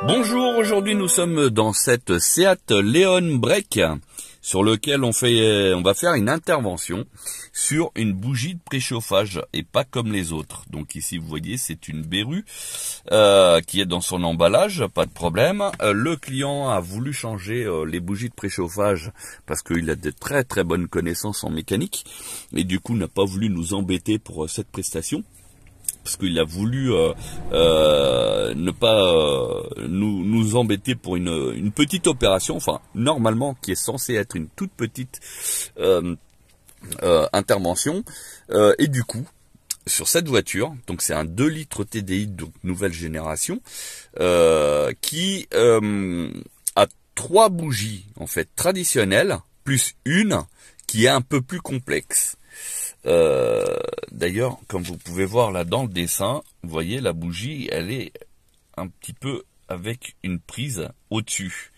Bonjour, aujourd'hui nous sommes dans cette Seat Leon Break sur lequel on va faire une intervention sur une bougie de préchauffage et pas comme les autres. Donc ici vous voyez c'est une Beru qui est dans son emballage, pas de problème. Le client a voulu changer les bougies de préchauffage parce qu'il a de très très bonnes connaissances en mécanique et du coup n'a pas voulu nous embêter pour cette prestation. Parce qu'il a voulu ne pas nous embêter pour une petite opération, enfin normalement qui est censée être une toute petite intervention. Et du coup, sur cette voiture, donc c'est un 2 litres TDI, donc nouvelle génération, qui a 3 bougies en fait traditionnelles, plus une qui est un peu plus complexe. D'ailleurs, comme vous pouvez voir là dans le dessin, vous voyez la bougie, elle est un petit peu avec une prise au-dessus,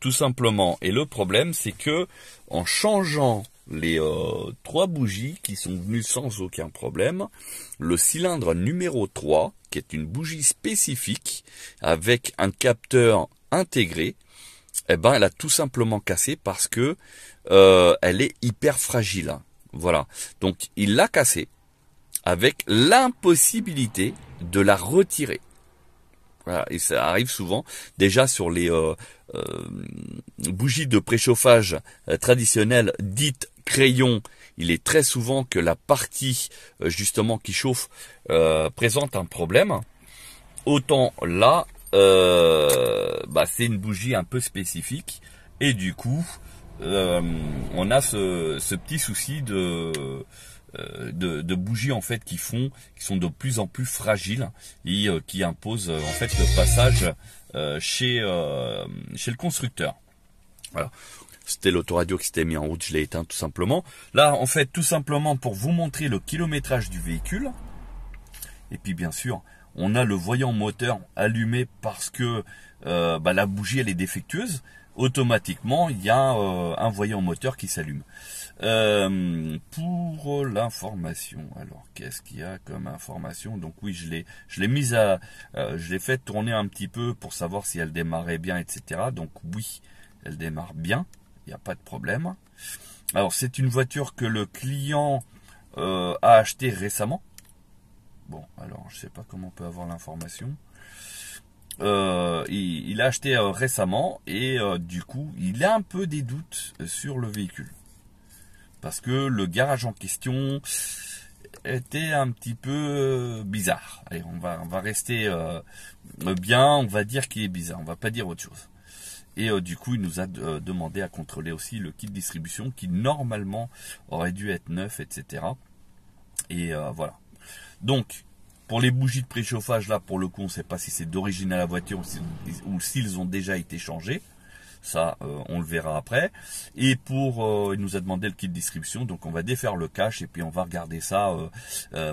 tout simplement. Et le problème, c'est que en changeant les 3 bougies qui sont venues sans aucun problème, le cylindre numéro 3, qui est une bougie spécifique avec un capteur intégré, eh ben, elle a tout simplement cassé parce que elle est hyper fragile. Voilà, donc il l'a cassé avec l'impossibilité de la retirer. Voilà, et ça arrive souvent. Déjà sur les bougies de préchauffage traditionnelles dites crayon, il est très souvent que la partie justement qui chauffe présente un problème. Autant là, c'est une bougie un peu spécifique et du coup on a ce petit souci de bougies en fait qui sont de plus en plus fragiles et qui imposent en fait le passage chez le constructeur. Voilà. C'était l'autoradio qui s'était mis en route, je l'ai éteint tout simplement. Là en fait tout simplement pour vous montrer le kilométrage du véhicule. Et puis bien sûr on a le voyant moteur allumé parce que la bougie elle est défectueuse. Automatiquement, il y a un voyant moteur qui s'allume. Pour l'information, alors qu'est-ce qu'il y a comme information? Donc oui, je l'ai mise je l'ai fait tourner un petit peu pour savoir si elle démarrait bien, etc. Donc oui, elle démarre bien, il n'y a pas de problème. Alors c'est une voiture que le client a achetée récemment. Bon, alors je sais pas comment on peut avoir l'information. Il a acheté récemment et du coup il a un peu des doutes sur le véhicule parce que le garage en question était un petit peu bizarre. Allez, on va rester bien, on va dire qu'il est bizarre, on va pas dire autre chose. Et du coup il nous a demandé à contrôler aussi le kit de distribution qui normalement aurait dû être neuf, etc. Et voilà, donc pour les bougies de préchauffage, là, pour le coup, on ne sait pas si c'est d'origine à la voiture ou s'ils ont déjà été changés. Ça, on le verra après. Et il nous a demandé le kit de distribution. Donc, on va défaire le cache et puis on va regarder ça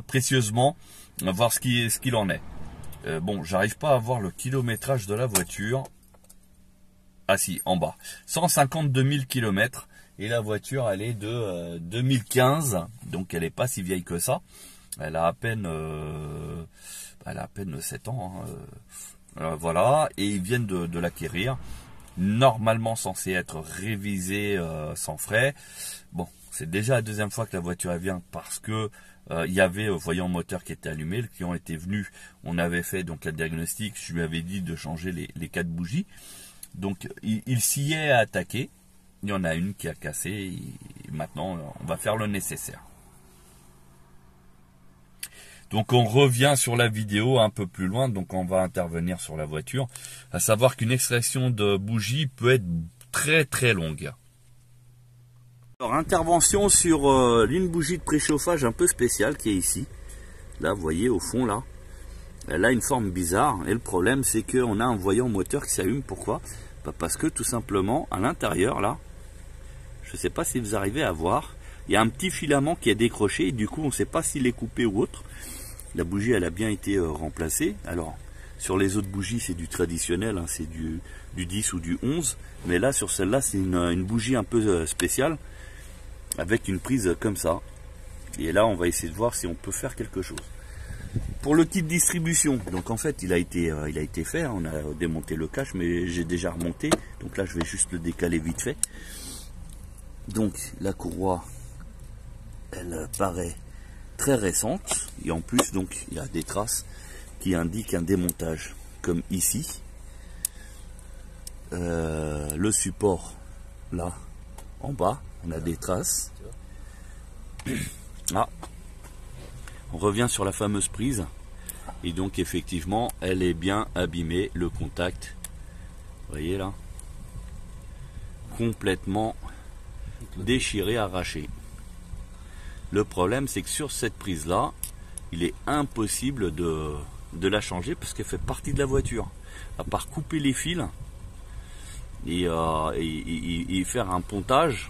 précieusement, voir ce qu'il en est. Bon, j'arrive pas à voir le kilométrage de la voiture. Ah si, en bas. 152 000 km. Et la voiture, elle est de 2015. Donc, elle n'est pas si vieille que ça. Elle a à peine 7 ans. Hein. Voilà, et ils viennent de l'acquérir. Normalement censé être révisé sans frais. Bon, c'est déjà la deuxième fois que la voiture vient parce que il y avait voyant moteur qui était allumé. Le client était venu, on avait fait donc la diagnostic. Je lui avais dit de changer les 4 bougies. Donc il s'y est attaqué. Il y en a une qui a cassé. Et maintenant, on va faire le nécessaire. Donc on revient sur la vidéo un peu plus loin, donc on va intervenir sur la voiture, à savoir qu'une extraction de bougie peut être très très longue. Alors intervention sur une bougie de préchauffage un peu spéciale qui est ici. Là vous voyez au fond là, elle a une forme bizarre et le problème c'est qu'on a un voyant moteur qui s'allume. Pourquoi? Parce que tout simplement à l'intérieur là, je ne sais pas si vous arrivez à voir, il y a un petit filament qui est décroché et du coup on ne sait pas s'il est coupé ou autre. La bougie elle a bien été remplacée. Alors sur les autres bougies c'est du traditionnel, hein, c'est du 10 ou du 11. Mais là sur celle-là c'est une bougie un peu spéciale avec une prise comme ça. Et là on va essayer de voir si on peut faire quelque chose. pour le kit distribution, donc en fait il a été fait, hein, on a démonté le cache, mais j'ai déjà remonté, donc là je vais juste le décaler vite fait. Donc la courroie, elle paraît très récente, et en plus donc il y a des traces qui indiquent un démontage, comme ici. Le support, là, en bas, on a des traces. Ah, on revient sur la fameuse prise, et donc effectivement elle est bien abîmée, le contact, vous voyez là, complètement déchiré, arraché. Le problème c'est que sur cette prise là, il est impossible de la changer parce qu'elle fait partie de la voiture. À part couper les fils et faire un pontage,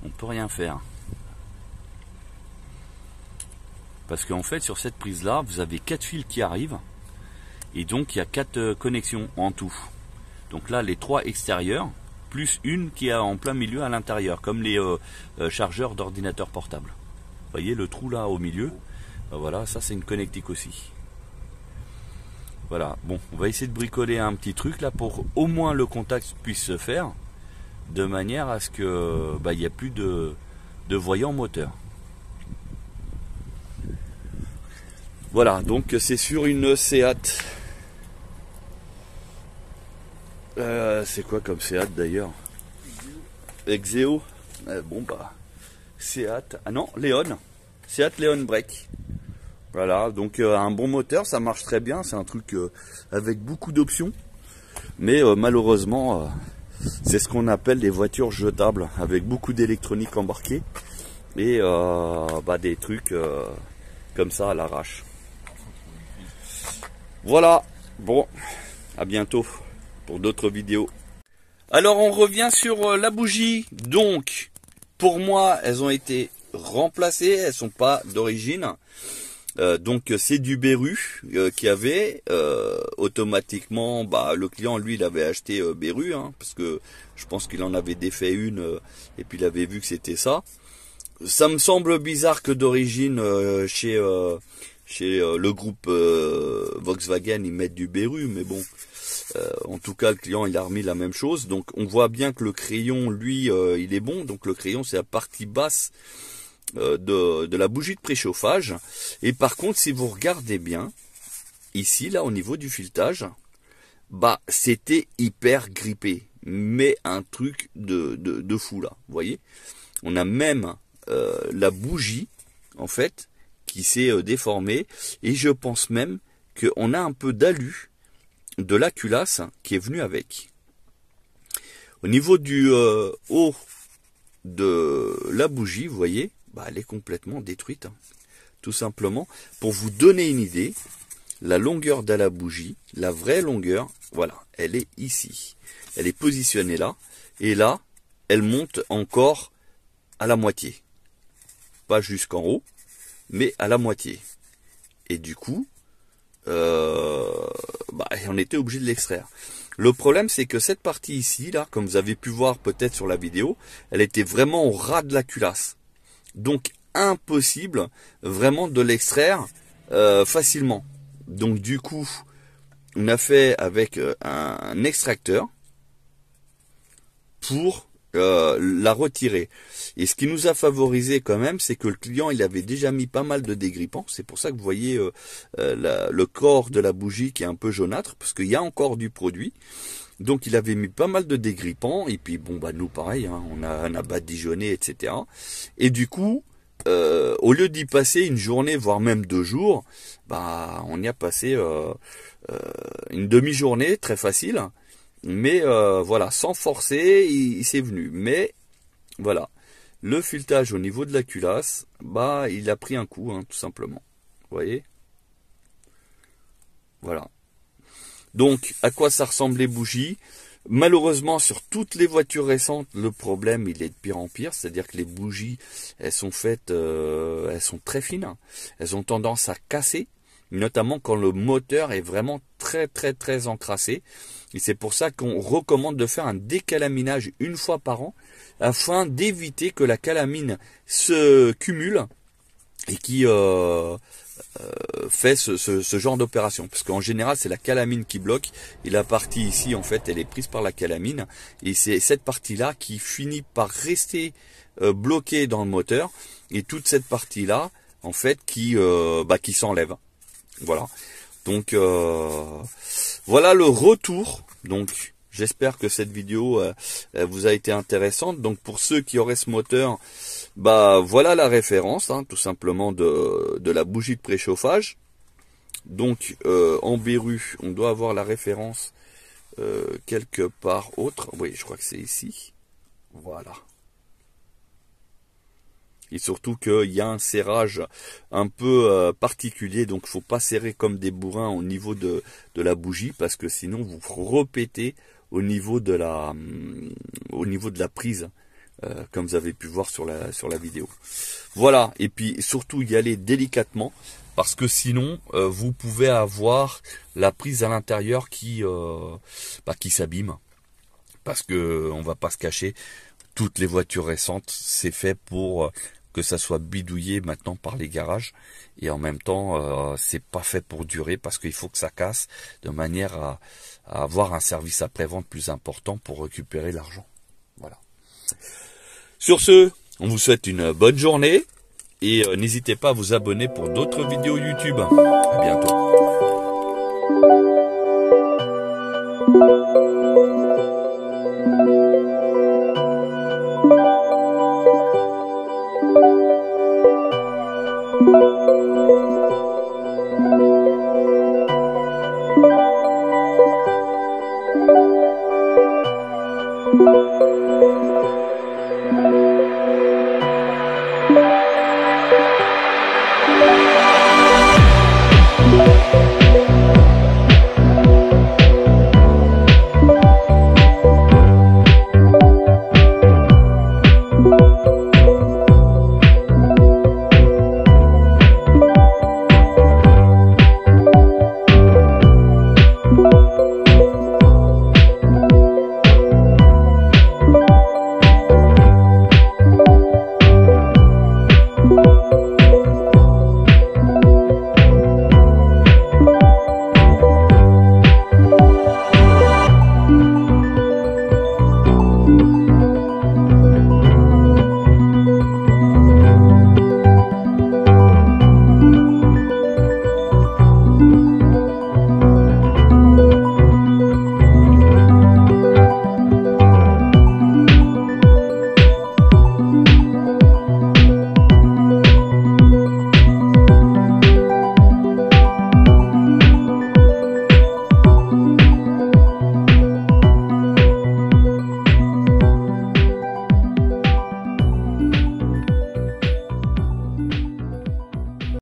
on peut rien faire. Parce qu'en fait sur cette prise là vous avez 4 fils qui arrivent, et donc il y a 4 connexions en tout. Donc là les 3 extérieures plus une qui est en plein milieu à l'intérieur, comme les chargeurs d'ordinateur portable. Vous voyez le trou là au milieu, voilà, ça c'est une connectique aussi. Voilà, bon, on va essayer de bricoler un petit truc là pour au moins le contact puisse se faire, de manière à ce que il n'y a plus de voyant moteur. Voilà, donc c'est sur une Seat. C'est quoi comme Seat d'ailleurs? Exeo. Bon bah, Seat. Ah non, Leon. Seat Leon Break. Voilà, donc un bon moteur, ça marche très bien. C'est un truc avec beaucoup d'options. Mais malheureusement, c'est ce qu'on appelle des voitures jetables, avec beaucoup d'électronique embarquée. Et des trucs comme ça à l'arrache. Voilà, bon, à bientôt pour d'autres vidéos. Alors on revient sur la bougie. Donc, pour moi, elles ont été remplacées, elles sont pas d'origine. Donc c'est du Beru qu'il y avait. Automatiquement, le client, lui, il avait acheté Beru, hein, parce que je pense qu'il en avait défait une, et puis il avait vu que c'était ça. Ça me semble bizarre que d'origine chez le groupe Volkswagen ils mettent du Beru, mais bon, en tout cas le client il a remis la même chose. Donc on voit bien que le crayon lui il est bon. Donc le crayon c'est la partie basse de la bougie de préchauffage. Et par contre si vous regardez bien ici là au niveau du filetage, c'était hyper grippé, mais un truc de fou là, vous voyez. On a même la bougie en fait qui s'est déformée, et je pense même qu'on a un peu d'alu de la culasse qui est venue avec. Au niveau du haut de la bougie, vous voyez, elle est complètement détruite, hein. Tout simplement, pour vous donner une idée, la longueur de la bougie, la vraie longueur, voilà, elle est ici. Elle est positionnée là, et là, elle monte encore à la moitié. Pas jusqu'en haut, mais à la moitié. Et du coup, on était obligé de l'extraire. Le problème, c'est que cette partie ici, là, comme vous avez pu voir peut-être sur la vidéo, elle était vraiment au ras de la culasse. Donc, impossible vraiment de l'extraire facilement. Donc, du coup, on a fait avec un extracteur pour la retirer. Et ce qui nous a favorisé quand même, c'est que le client il avait déjà mis pas mal de dégrippants. C'est pour ça que vous voyez le corps de la bougie qui est un peu jaunâtre, parce qu'il y a encore du produit. Donc il avait mis pas mal de dégrippants, et puis bon nous pareil, hein, on a badigeonné, etc. Et du coup, au lieu d'y passer une journée, voire même 2 jours, on y a passé une demi-journée très facile. Mais voilà, sans forcer, il s'est venu. Mais voilà, le filetage au niveau de la culasse, il a pris un coup, hein, tout simplement. Vous voyez? Voilà. Donc, à quoi ça ressemble les bougies? Malheureusement, sur toutes les voitures récentes, le problème, il est de pire en pire. C'est-à-dire que les bougies, elles sont faites, elles sont très fines. Elles ont tendance à casser, notamment quand le moteur est vraiment très très très encrassé. Et c'est pour ça qu'on recommande de faire un décalaminage une fois par an, afin d'éviter que la calamine se cumule et qui fait ce genre d'opération, parce qu'en général c'est la calamine qui bloque, et la partie ici en fait elle est prise par la calamine, et c'est cette partie là qui finit par rester bloquée dans le moteur, et toute cette partie là en fait qui s'enlève. Voilà, donc voilà le retour. Donc j'espère que cette vidéo vous a été intéressante. Donc pour ceux qui auraient ce moteur, voilà la référence, hein, tout simplement de la bougie de préchauffage. Donc en Beru, on doit avoir la référence quelque part autre. Oui, je crois que c'est ici. Voilà. Et surtout qu'il y a un serrage un peu particulier, donc il ne faut pas serrer comme des bourrins au niveau de la bougie, parce que sinon vous repétez au niveau de la prise, comme vous avez pu voir sur la vidéo. Voilà, et puis surtout y aller délicatement, parce que sinon vous pouvez avoir la prise à l'intérieur qui s'abîme, parce que on va pas se cacher, toutes les voitures récentes, c'est fait pour que ça soit bidouillé maintenant par les garages, et en même temps c'est pas fait pour durer, parce qu'il faut que ça casse de manière à avoir un service après-vente plus important pour récupérer l'argent. Voilà. Sur ce, on vous souhaite une bonne journée, et n'hésitez pas à vous abonner pour d'autres vidéos YouTube. À bientôt.